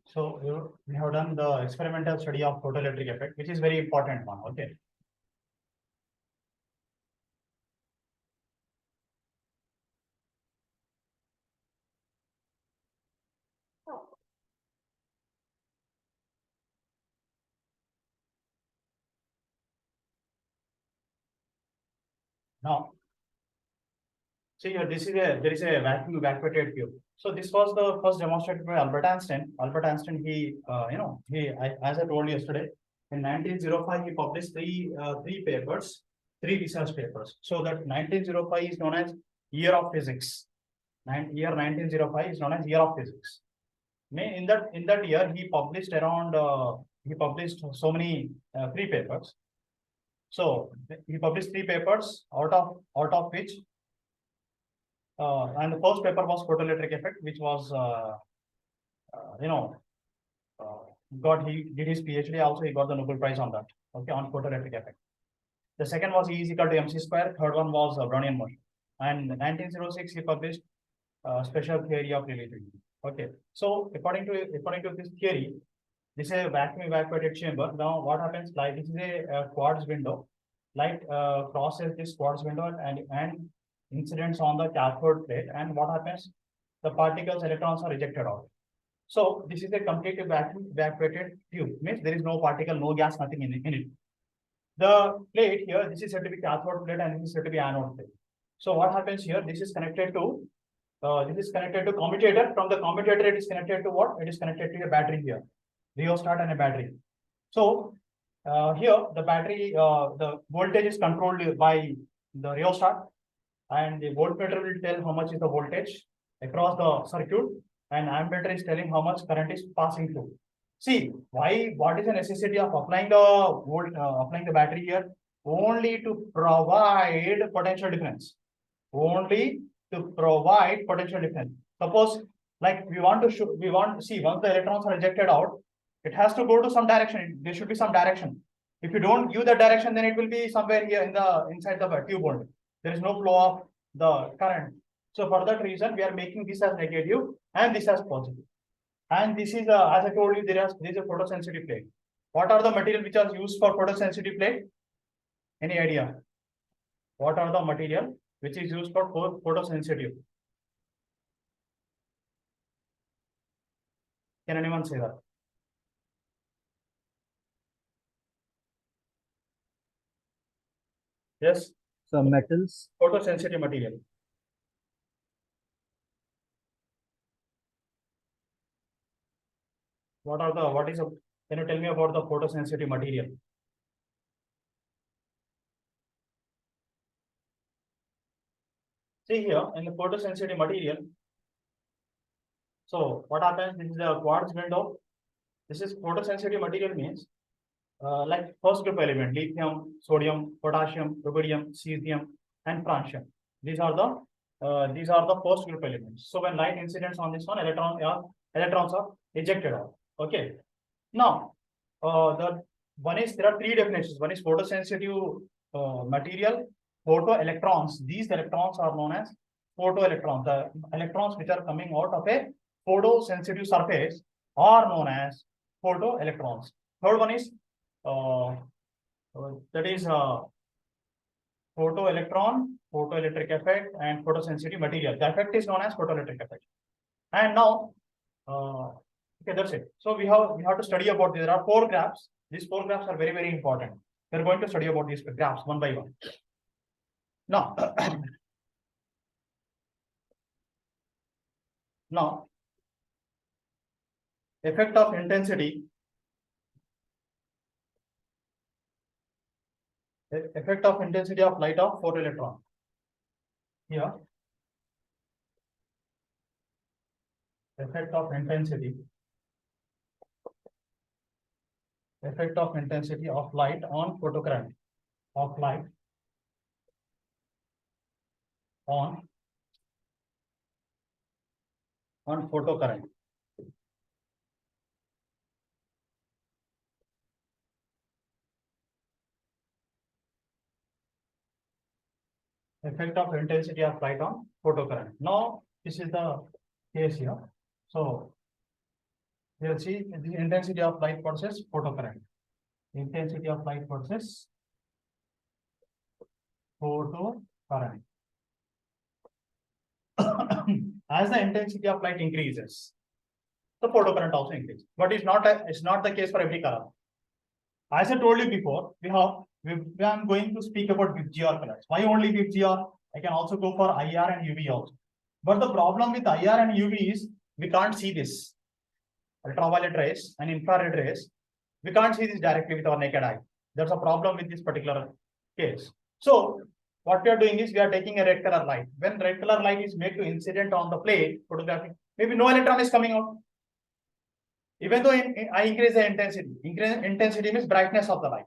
So we have done the experimental study of photoelectric effect, which is very important one. Okay. Now, see here, there is a vacuum evacuated tube. So this was the first demonstrated by Albert Einstein. Albert Einstein, as I told you yesterday, in 1905 he published three papers, three research papers. So that 1905 is known as year of physics. Year 1905 is known as year of physics. In that year he published so many three papers. So he published three papers out of which. And the first paper was photoelectric effect, which was, he did his PhD also, he got the Nobel Prize on that, okay, on photoelectric effect. The second was E is equal to mc square, third one was Brownian motion. And in 1906, he published special theory of relativity. Okay, so according to this theory, this is a vacuum evacuated chamber. Now what happens, like this is a quartz window, light crosses this quartz window and incidents on the cathode plate, and what happens, the particles, electrons are ejected out. So this is a completely vacuum evacuated tube, means there is no particle, no gas, nothing in it. The plate here, this is said to be cathode plate and this is said to be anode plate. So what happens here, this is connected to commutator. From the commutator it is connected to what? It is connected to a battery here, rheostat and a battery. So here the battery, the voltage is controlled by the rheostat, and the voltmeter will tell how much is the voltage across the circuit, and ammeter is telling how much current is passing through. See, what is the necessity of applying the battery here? Only to provide potential difference. Only to provide potential difference. Suppose, like we want to see once the electrons are ejected out, it has to go to some direction. There should be some direction. If you don't give the direction, then it will be somewhere here inside the tube only. There is no flow of the current. So for that reason, we are making this as negative and this as positive. And this is, as I told you, there is a photosensitive plate. What are the material which are used for photosensitive plate? Any idea? What are the material which is used for photosensitive? Can anyone say that? Yes. Some metals. Photosensitive material. Can you tell me about the photosensitive material? See here in the photosensitive material. So what happens? This is a quartz window. This is photosensitive material means like first group element: lithium, sodium, potassium, rubidium, cesium, and francium. These are the first group elements. So when light incidents on this one, electrons are ejected out. Okay. Now there are three definitions. One is photosensitive material, photoelectrons. These electrons are known as photoelectrons. The electrons which are coming out of a photosensitive surface are known as photoelectrons. Third one is photoelectron, photoelectric effect, and photosensitive material. The effect is known as photoelectric effect. And now, okay, that's it. So we have to study about this. There are 4 graphs. These 4 graphs are very, very important. We are going to study about these graphs one by one. Now, effect of intensity. Effect of intensity of light of photoelectron. Here, effect of intensity of light on photocurrent, of light on photocurrent. Effect of intensity of light on photocurrent. Now, this is the case here. So, You'll see the intensity of light versus photocurrent. Intensity of light versus photocurrent. As the intensity of light increases, the photocurrent also increases. But it's not the case for every color. As I told you before, I'm going to speak about VIBGR colors. Why only VIBGR? I can also go for IR and UV also. But the problem with IR and UV is we can't see this. Ultraviolet rays and infrared rays, we can't see this directly with our naked eye. There's a problem with this particular case. So what we are doing is we are taking a red color light. When red color light is made to incident on the plate photographic, maybe no electron is coming out. Even though I increase the intensity, intensity means brightness of the light.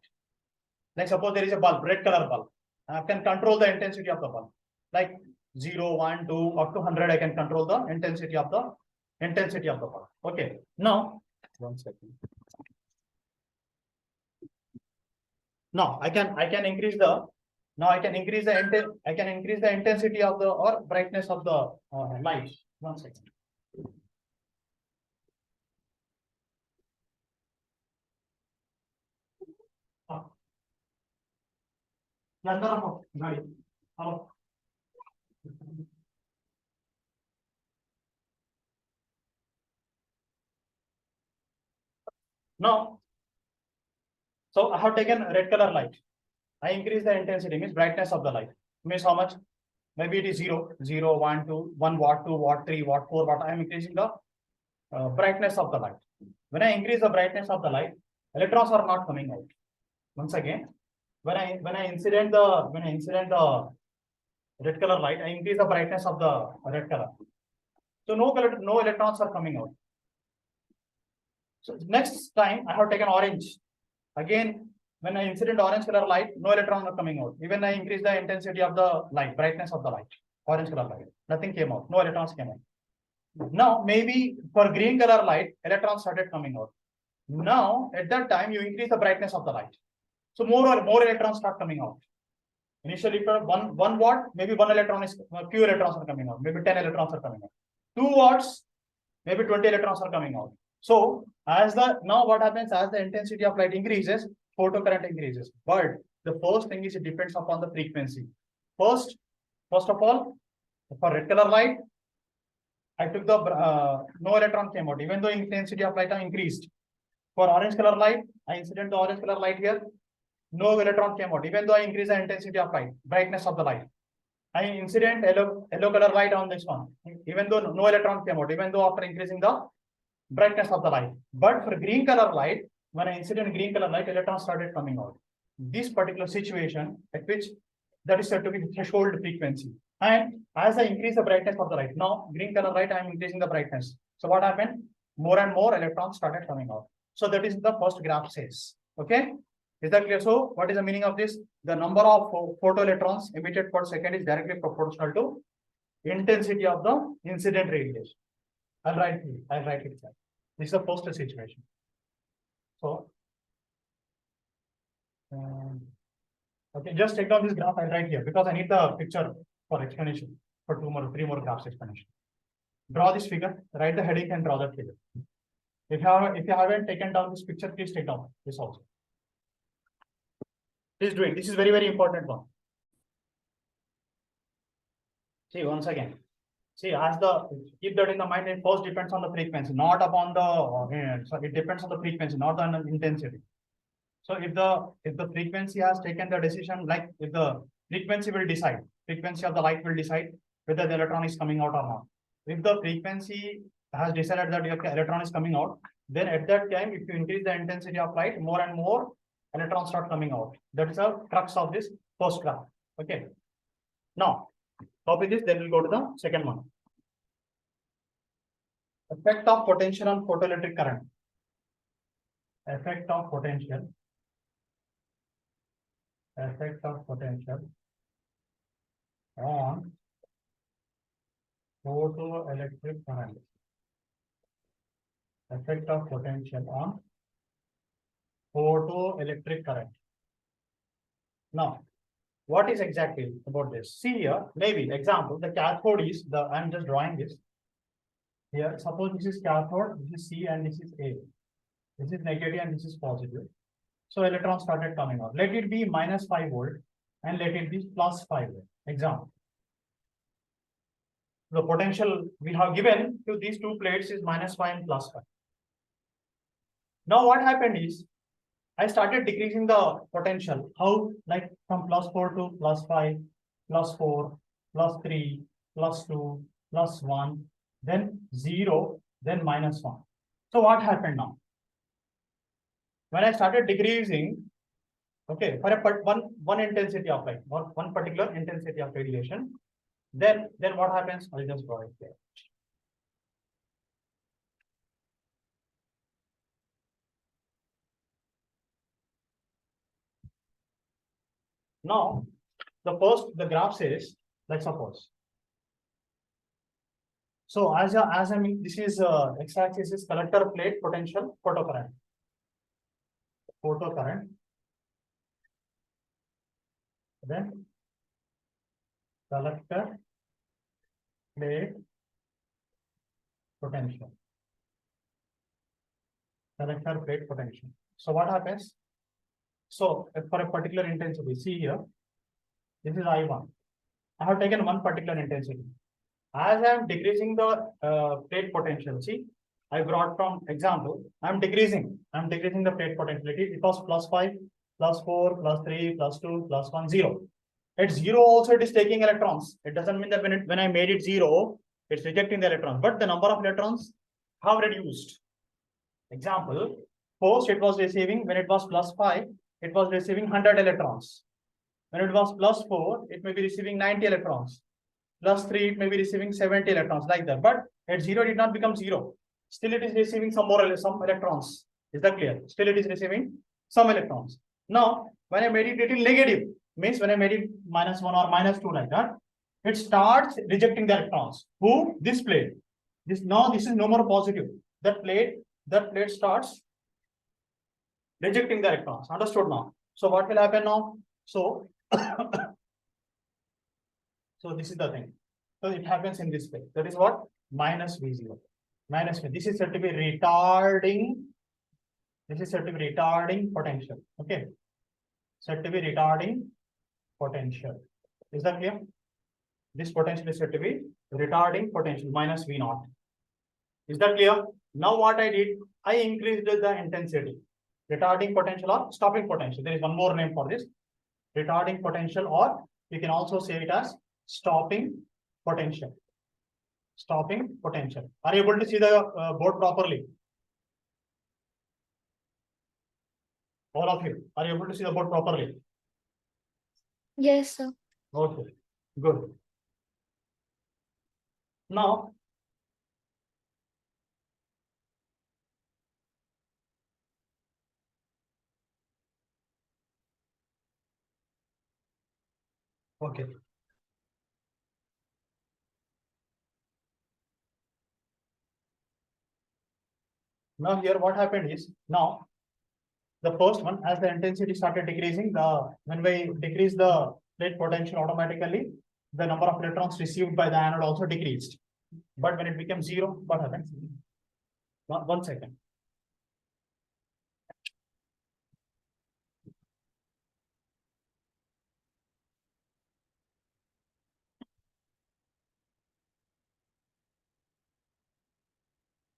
Like suppose there is a bulb, red color bulb. I can control the intensity of the bulb. Like 0, 1, 2, up to 100, I can control the intensity of the bulb. Okay. Now, 1 second. Now I can increase the intensity of the or brightness of the light. 1 second. Hello. Now, so I have taken red color light. I increase the intensity, means brightness of the light. Means how much? Maybe it is 0, 0, 1, 2, 1 watt, 2 watt, 3 watt, 4 watt. I am increasing the brightness of the light. When I increase the brightness of the light, electrons are not coming out. Once again, when I incident the red color light, I increase the brightness of the red color. So no electrons are coming out. So next time I have taken orange. Again, when I incident orange color light, no electrons are coming out. Even I increase the intensity of the light, brightness of the light, orange color light, nothing came out. No electrons came out. Now maybe for green color light, electrons started coming out. Now at that time you increase the brightness of the light, so more electrons start coming out. Initially for 1 watt, maybe 1 electron is few electrons are coming out. Maybe 10 electrons are coming out. 2 watts, maybe 20 electrons are coming out. So now what happens as the intensity of light increases, photocurrent increases. But the first thing is it depends upon the frequency. First of all, for red color light, I took the no electron came out, even though intensity of light increased. For orange color light, I incident the orange color light here. No electron came out, even though I increase the intensity of light, brightness of the light. I incident yellow color light on this one, even though no electron came out, even though after increasing the brightness of the light. But for green color light, when I incident green color light, electrons started coming out. This particular situation at which that is said to be threshold frequency. And as I increase the brightness of the light, now green color light, I am increasing the brightness. So what happened? More and more electrons started coming out. So that is the first graph says. Okay. Is that clear? So what is the meaning of this? The number of photoelectrons emitted per second is directly proportional to intensity of the incident radiation. I'll write it here. This is the first situation. So, okay, just take down this graph. I'll write here because I need the picture for explanation for 3 more graphs explanation. Draw this figure, write the heading and draw that figure. If you haven't taken down this picture, please take down this also. Please do it. This is very, very important one. See, once again. See, keep that in the mind, it first depends on the frequency, not upon the, so it depends on the frequency, not on the intensity. So if the frequency has taken the decision, like if the frequency of the light will decide whether the electron is coming out or not. If the frequency has decided that the electron is coming out, then at that time, if you increase the intensity of light, more and more electrons start coming out. That is the crux of this first graph. Okay. Now, copy this, then we'll go to the second one. Effect of potential on photoelectric current. Effect of potential on photoelectric current. Effect of potential on photoelectric current. Now, what is exactly about this? See here, maybe example, the cathode is I'm just drawing this. Here, suppose this is cathode, this is C and this is A. This is negative and this is positive. So electrons started coming out. Let it be minus 5 volt and let it be plus 5 volt. Example. The potential we have given to these two plates is minus 5 and plus 5. Now what happened is, I started decreasing the potential. How? Like from plus 4 to plus 5, plus 4, plus 3, plus 2, plus 1, then 0, then minus 1. So what happened now? When I started decreasing, okay, for a one intensity of light, one particular intensity of radiation, then what happens? I'll just draw it there. Now, the graph says, let's suppose. So as I mean, this is x-axis is collector plate potential photocurrent. Then collector plate potential. Collector plate potential. So what happens? So for a particular intensity, see here, this is I1. I have taken one particular intensity. As I am decreasing the plate potential, see, I brought from example, I'm decreasing the plate potentiality. It was plus 5, plus 4, plus 3, plus 2, plus 1, 0. At 0 also it is taking electrons. It doesn't mean that when I made it 0, it's rejecting the electrons, but the number of electrons have reduced. Example, first it was receiving, when it was plus 5, it was receiving 100 electrons. When it was plus 4, it may be receiving 90 electrons. Plus 3, it may be receiving 70 electrons, like that. But at 0, it did not become 0. Still, it is receiving some electrons. Is that clear? Still, it is receiving some electrons. Now, when I made it little negative, means when I made it minus 1 or minus 2 like that, it starts rejecting the electrons. Who? This plate. This is no more positive. That plate starts rejecting the electrons. Understood now? So what will happen now? So so this is the thing. So it happens in this way. That is what? Minus V0. Minus V. This is said to be retarding. This is said to be retarding potential. Okay. Said to be retarding potential. Is that clear? This potential is said to be retarding potential minus V0. Is that clear? Now what I did, I increased the intensity. Retarding potential or stopping potential. There is one more name for this. Retarding potential, or you can also say it as stopping potential. Stopping potential. Are you able to see the board properly? All of you, are you able to see the board properly? Yes, sir. Okay, good. Now, okay. Now here what happened is, now the first one, as the intensity started decreasing, when we decrease the plate potential, automatically the number of electrons received by the anode also decreased. But when it becomes 0, what happens? One second.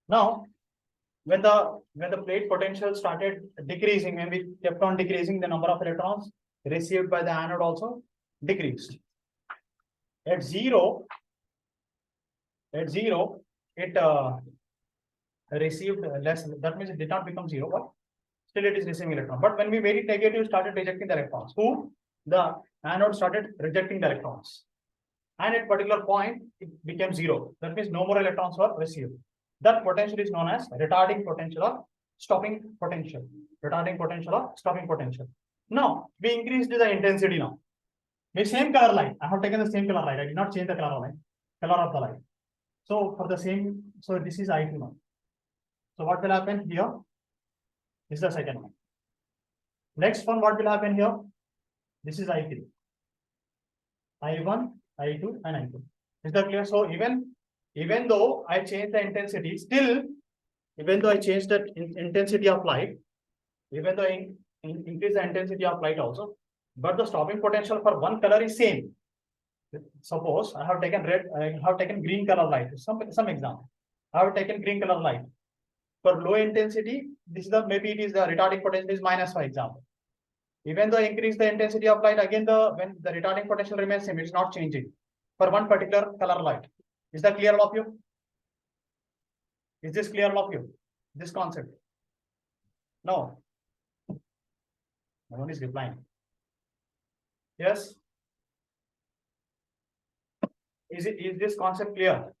Now, when the plate potential started decreasing, when we kept on decreasing, the number of electrons received by the anode also decreased. At zero, it received less. That means it did not become 0, but still it is receiving electron. But when we made it negative, it started rejecting the electrons. Who? The anode started rejecting the electrons. And at particular point, it became 0. That means no more electrons were received. That potential is known as retarding potential or stopping potential. Retarding potential or stopping potential. Now, we increased the intensity now. The same color light. I have taken the same color light. I did not change the color of the light. So for the same, so this is I2 now. So what will happen here? This is the second one. Next one, what will happen here? This is I3. I1, I2, and I2. Is that clear? So even even though I change the intensity, still, even though I change the intensity of light, even though I increase the intensity of light also, but the stopping potential for one color is same. Suppose I have taken red, I have taken green color light. Some example. I have taken green color light. For low intensity, this is the maybe it is the retarding potential is minus, for example. Even though I increase the intensity of light, again when the retarding potential remains same, it's not changing for one particular color light. Is that clear all of you? Is this clear all of you? This concept? No. No one is replying. Yes. Is this concept clear?